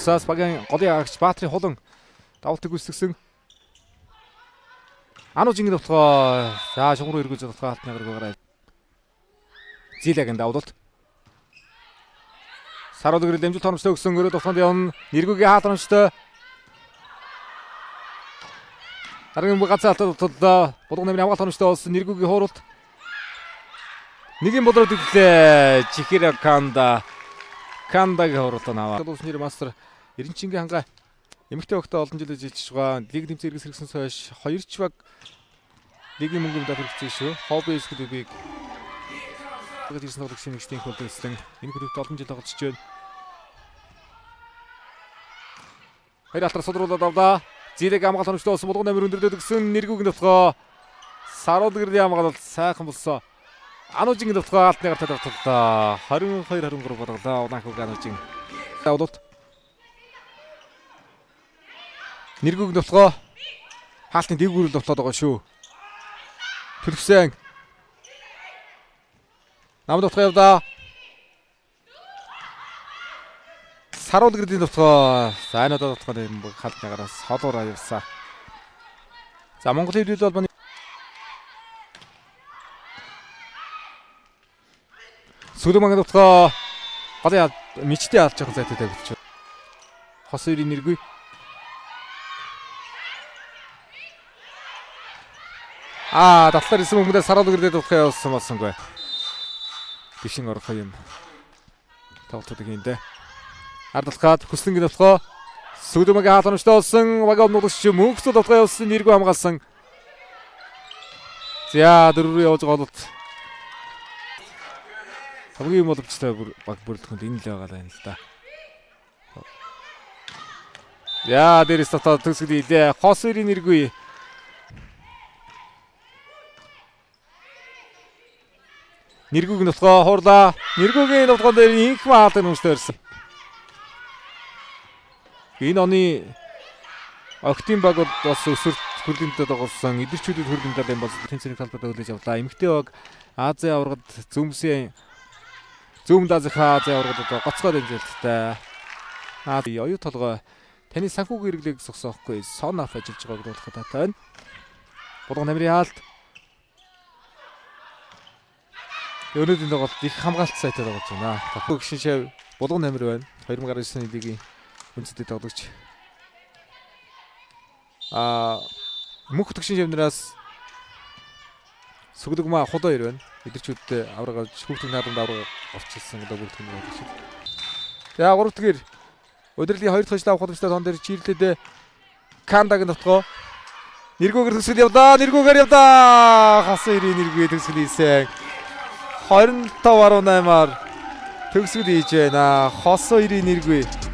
усаас багийн голын агч Баатрин хулан давалтыг гүйцэтгсэн. Анужингийн давтгаа за шугуур эргүүлж давтгаа халтны гараа. Зилагийн давлт. Саруудгэр дэмжил торомжтой өгсөн өрөө давтганд явна. Нэргүүгийн хаалтрамжтай. Харин багацаалтад булган нэмрийн хамгаалт торомжтой болсон нэргүүгийн хууралт. Нэгэн бодроод ирлээ. Чихэра Кандагийн хууралт наваа. Улсын нэр мастер Эренчингийн хангаа эмэгтэй багтаа олон жил ажиллаж байгаа. Лиг тэмцээн эргэс хэрэгсэнээс хойш 2 ч баг лигийн мөнгөнд хүргэсэн шүү. Хоббис клубыг ирсэн тоглогч нэгжтийн хөлдөлсөн. Энэ клубт олон жил тоглож байна. Хоёр алтар содруулаад авлаа. Зилэг хамгаалт хоногчтой болсон булган амир өндөрдөд өгсөн нэргүүгийн давтгаа. Саруудгэрийн хамгаалалт сайхан болсон. Анужингийн давтгаа алтны гартад давталлаа. 22-23 болголоо. Унахуг Анужин. Давлт. Нэргүүгийн давтгаа хаалтны дээгүүрэл давтаад байгаа шүү. Төлөвсөн. Нам давтгаа явдаа. Саруудгэрийн давтгаа. За энэ одоо давтгаа хаалтны гараас холоор аюулсаа. За Монгол хэвлэл холбооны Сүлэмгийн давтгаа голын мичтэй алж байгаа зайтай тавьчих. Хос өрийн нэргүй. Давтар исэн хүмүүдээ Саруудгэрийн давтгаа явуулсан болсонгүй. Бишин орох юм. Тавтуудыг хийндэ. Ардалхаад Хүслэнгийн давтгаа Сүлэмгийн хаалтрамжтай болсон баг өмнөдөгч мөнгөцөд давтгаа явуулсан нэргүй хамгаалсан. За дөрөв явж голод. Хамгийн боломжтой баг бүрэлдэхүүнд энэ л байгаа юм л да. Яа дээрээс татаа төсгөл илээ. Хос өрийн нэргүй. Нэргүүгийн давтгаа хуурлаа. Нэргүүгийн давтгаан дээр инх маалт нэмжтэй ирсэн. Энэ оны октийн баг бас өсвөрт хөрлөмдөд байгуулсан эдэрчүүдэд хөрлөмдөд юм бол тэнцвэрийн талбарт хүлээж авлаа. Эмэгтэй баг Азийн аваргад Зүүн Азийнхаа Азийн аваргад одоо гоцгой дэмжэлттэй. Оюу толгой таны санхүүгийн хэрэглээг зогсоохгүй сон аф ажиллаж байгааг болох таатай байна. Булган намрын хаалт. Өнөөдрийн тоглолт их хамгаалт сайтай тоглож байна. Тохиог гişin булган намр байна. 2019 оны лигийн үндэсний тоглогч. Мөнх төгшин шавнараас Сүглэгмаа худаа ир байна. Эдэрчүүдтэй аврагаж хүүхдийн наадамд авраг орчилсан одоо бүрдэх юм байна шүү. За 3 дахь удирлын 2 дахь шлав худалчтай тон дээр чирлээд Кандагийн давтгаа нэргүүгээр төсөл явдаа. Хас ирийн нэргүй төсөл хийсэн. 25.8-аар төгсгөл хийж байна. Хос ирийн нэргүй.